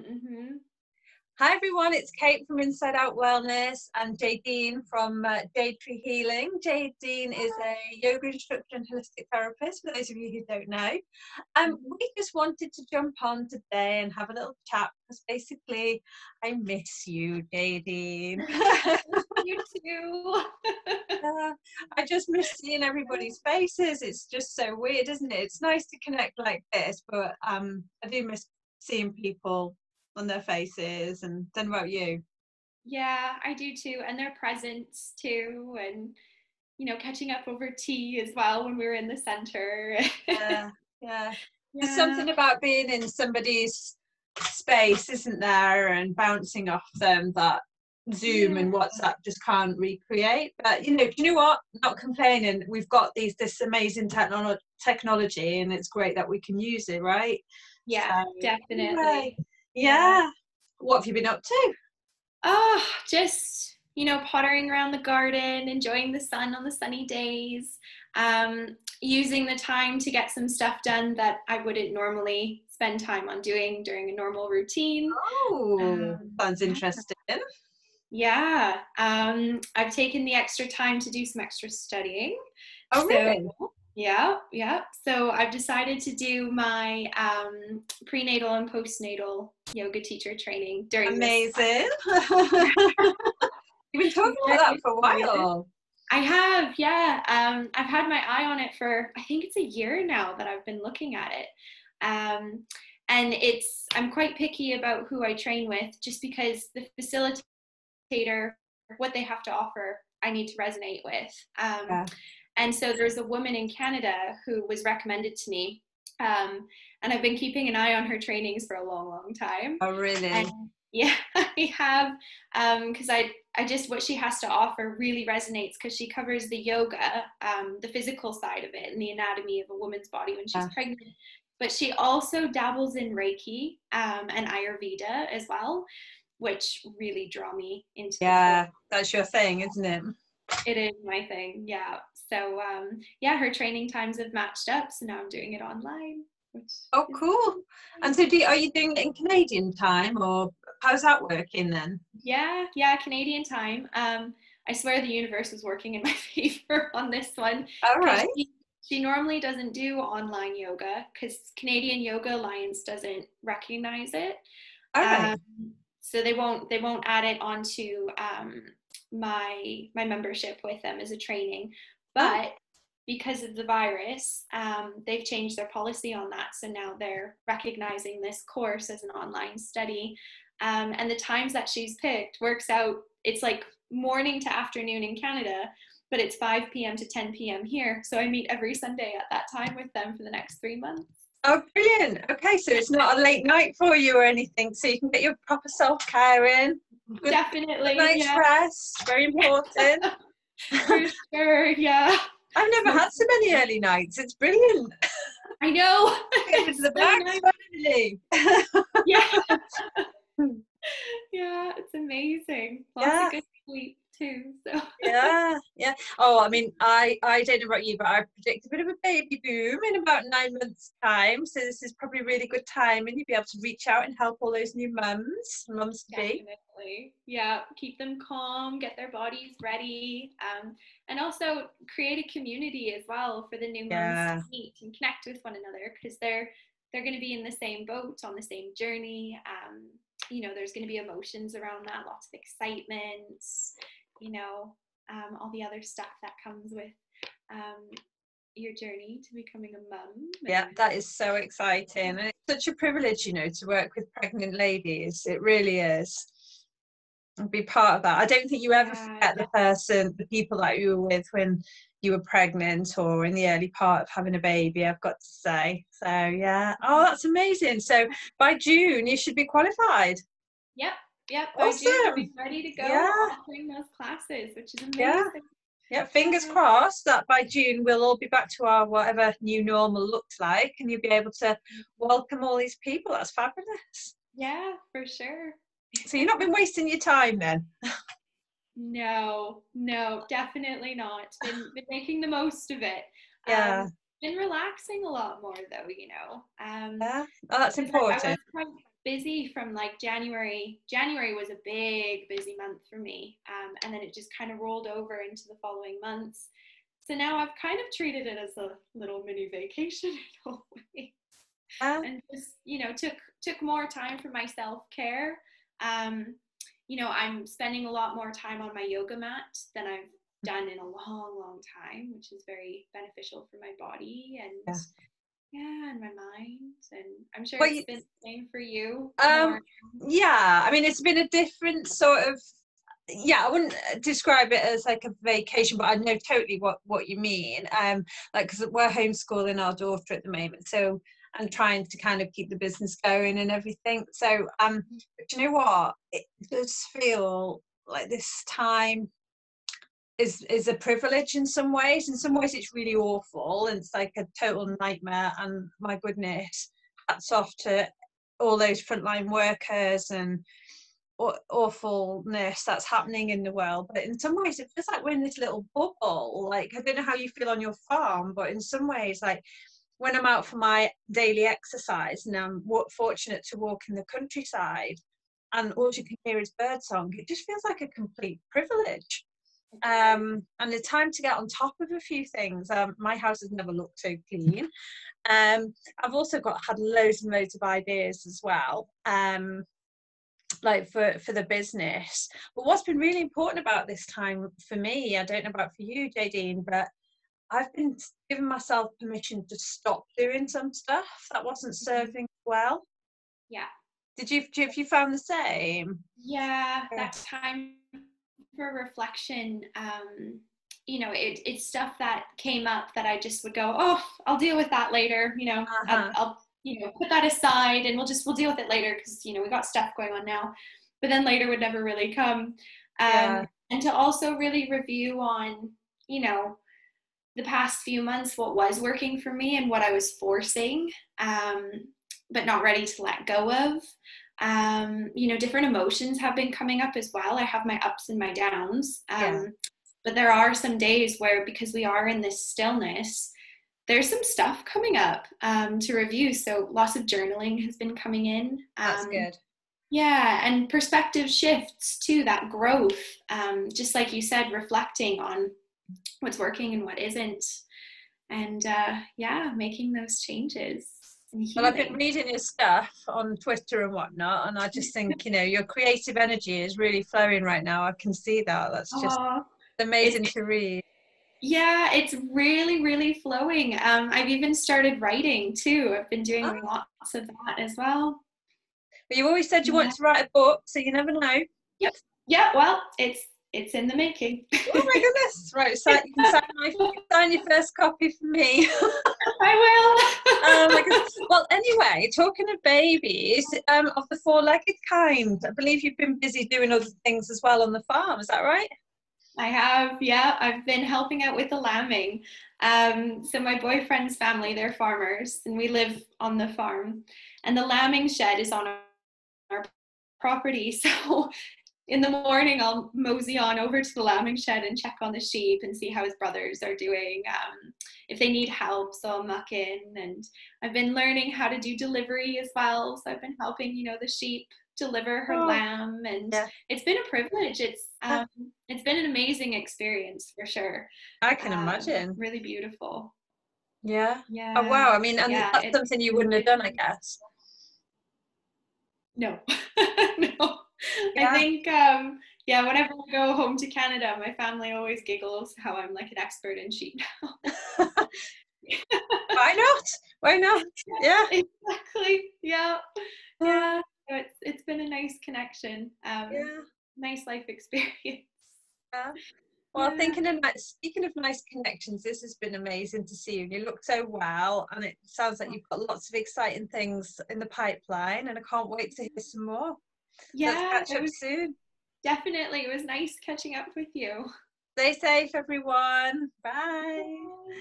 Mm-hmm. Hi everyone, it's Kate from InsideOut Wellness and Jadine from Jade Tree Healing. Jadine is a yoga instructor and holistic therapist, for those of you who don't know. We just wanted to jump on today and have a little chat because basically I miss you, Jadine. You too. I just miss seeing everybody's faces. It's just so weird, isn't it? It's nice to connect like this, but I do miss seeing people on their faces. And then about you? Yeah, I do too. And their presence too. And, catching up over tea as well when we were in the center. Yeah, yeah. There's Yeah. something about being in somebody's space, isn't there, and bouncing off them that Zoom Yeah. and WhatsApp just can't recreate. But do you know what? Not complaining. We've got this amazing technology, and it's great that we can use it, right? Yeah, So anyway, definitely. Yeah. yeah. What have you been up to? Oh, just, pottering around the garden, enjoying the sun on the sunny days, using the time to get some stuff done that I wouldn't normally spend time on doing during a normal routine. Oh, sounds Yeah. interesting. Yeah, I've taken the extra time to do some extra studying. Oh, So, really? yeah, yeah. So I've decided to do my prenatal and postnatal yoga teacher training during this. Amazing. You've been talking about that Very for a excited. while. I have, yeah. I've had my eye on it for, I think it's a year now that I've been looking at it. Um, and I'm quite picky about who I train with just because the facilitator, what they have to offer, I need to resonate with. Yeah. And so there's a woman in Canada who was recommended to me. And I've been keeping an eye on her trainings for a long, long time. Oh, really? And yeah, I have, because I just, what she has to offer really resonates because she covers the yoga, the physical side of it and the anatomy of a woman's body when she's Yeah. pregnant. But she also dabbles in Reiki and Ayurveda as well, which really draw me into the core. Yeah, that's your thing, isn't it? It is my thing, yeah. So yeah, her training times have matched up, so now I'm doing it online, which Oh, is cool. And so are you doing it in Canadian time or how's that working then? yeah, Canadian time. I swear the universe was working in my favor on this one All because right. she normally doesn't do online yoga because Canadian Yoga Alliance doesn't recognize it. All right. Um, so they won't add it onto my membership with them as a training. Oh, But because of the virus, they've changed their policy on that. So now they're recognizing this course as an online study. And the times that she's picked works out, it's like morning to afternoon in Canada, but it's 5 p.m. to 10 p.m. here. So I meet every Sunday at that time with them for the next 3 months. oh, brilliant. Okay, so it's not a late night for you or anything, so you can get your proper self-care in. Good Definitely, night's yeah. rest. Very important. For sure, yeah. I've never So had so many early nights. It's brilliant. I know. Get rid of It's the so back nice. finally. Yeah. Yeah, it's amazing. Lots of Yeah. good sleep too. So Yeah, yeah. Oh, I mean, I don't know about you, but I predict a bit of a baby boom in about 9 months' time. So this is probably a really good time, and you'll be able to reach out and help all those new mums to be. definitely. Yeah. Keep them calm, get their bodies ready. And also create a community as well for the new mums to Yeah, meet and connect with one another because they're going to be in the same boat on the same journey. There's going to be emotions around that, lots of excitement, you know, all the other stuff that comes with um, your journey to becoming a mum. yeah, And that is so exciting, and it's such a privilege, to work with pregnant ladies. It really is. And be part of that. I don't think you ever yeah, forget the people that you were with when you were pregnant or in the early part of having a baby, I've got to say. So yeah. Oh, that's amazing. So by June you should be qualified. yep, yep. By June, I'll Awesome. be ready to Yeah, go offering those classes, which is yeah. amazing. Yeah, fingers crossed that by June we'll all be back to our whatever new normal looks like and you'll be able to welcome all these people. That's fabulous. Yeah, for sure. So you've not been wasting your time then? No, no, definitely not. Been making the most of it. Yeah. Been relaxing a lot more though, Yeah. Oh, that's because I was important. busy from like January. January was a big busy month for me, and then it just kind of rolled over into the following months. So now I've kind of treated it as a little mini vacation in a way, and just, you know, took more time for my self-care. You know, I'm spending a lot more time on my yoga mat than I've done in a long time, which is very beneficial for my body and and my mind. And I'm sure it's been the same for you. Yeah, I mean, it's been a different sort of, I wouldn't describe it as like a vacation, but I know totally what you mean. Like, because we're homeschooling our daughter at the moment, so I'm trying to kind of keep the business going and everything. So but you know what, it does feel like this time is a privilege in some ways. In some ways it's really awful and it's like a total nightmare, and my goodness, hats off to all those frontline workers and awfulness that's happening in the world. But in some ways it feels like we're in this little bubble. Like, I don't know how you feel on your farm, but in some ways, like when I'm out for my daily exercise and I'm fortunate to walk in the countryside and all you can hear is birdsong, it just feels like a complete privilege. And the time to get on top of a few things. My house has never looked so clean. I've also had loads and loads of ideas as well, like for the business. But what's been really important about this time for me, I don't know about for you, Jadine, but I've been giving myself permission to stop doing some stuff that wasn't serving well. Yeah. Have you found the same? Yeah, that time for reflection. You know, it's stuff that came up that I just would go, oh, I'll deal with that later. You know, I'll you know, put that aside and we'll deal with it later because, you know, we got stuff going on now. But then later would never really come. And to also really review on, you know, the past few months, what was working for me and what I was forcing, but not ready to let go of. You know, different emotions have been coming up as well. I have my ups and my downs. But there are some days where, because we are in this stillness, there's some stuff coming up to review. So lots of journaling has been coming in. That's good. Yeah, and perspective shifts too, that growth. Just like you said, reflecting on what's working and what isn't. And making those changes. Well, I've been reading your stuff on Twitter and whatnot, and I just think, you know, your creative energy is really flowing right now. I can see that. That's just amazing to read. Yeah, it's really, really flowing. I've even started writing too. I've been doing lots of that as well. But you always said you wanted to write a book, so you never know. Yep. Yeah, well, it's in the making. Oh my goodness. Right, so you can sign your first copy for me. I will. Well, anyway, talking of babies, of the four-legged kind, I believe you've been busy doing other things as well on the farm, is that right? I have, yeah. I've been helping out with the lambing. So my boyfriend's family, they're farmers, and we live on the farm. And the lambing shed is on our property. So in the morning, I'll mosey on over to the lambing shed and check on the sheep and see how his brothers are doing. If they need help, so I'll muck in. And I've been learning how to do delivery as well. So I've been helping, you know, the sheep deliver her lamb, and it's been a privilege. It's been an amazing experience for sure. I can imagine. Really beautiful. Yeah. Oh wow. I mean, and that's something you wouldn't have done, I guess. No. No. I think whenever I go home to Canada, my family always giggles how I'm like an expert in sheep now. Why not? Yeah. Exactly. Yeah. Yeah. It's been a nice connection. Nice life experience. Yeah. Well, speaking of nice connections, this has been amazing to see you. You look so well, and it sounds like you've got lots of exciting things in the pipeline, and I can't wait to hear some more. Yeah, let's catch up soon. Definitely. It was nice catching up with you. Stay safe, everyone. Bye. Bye.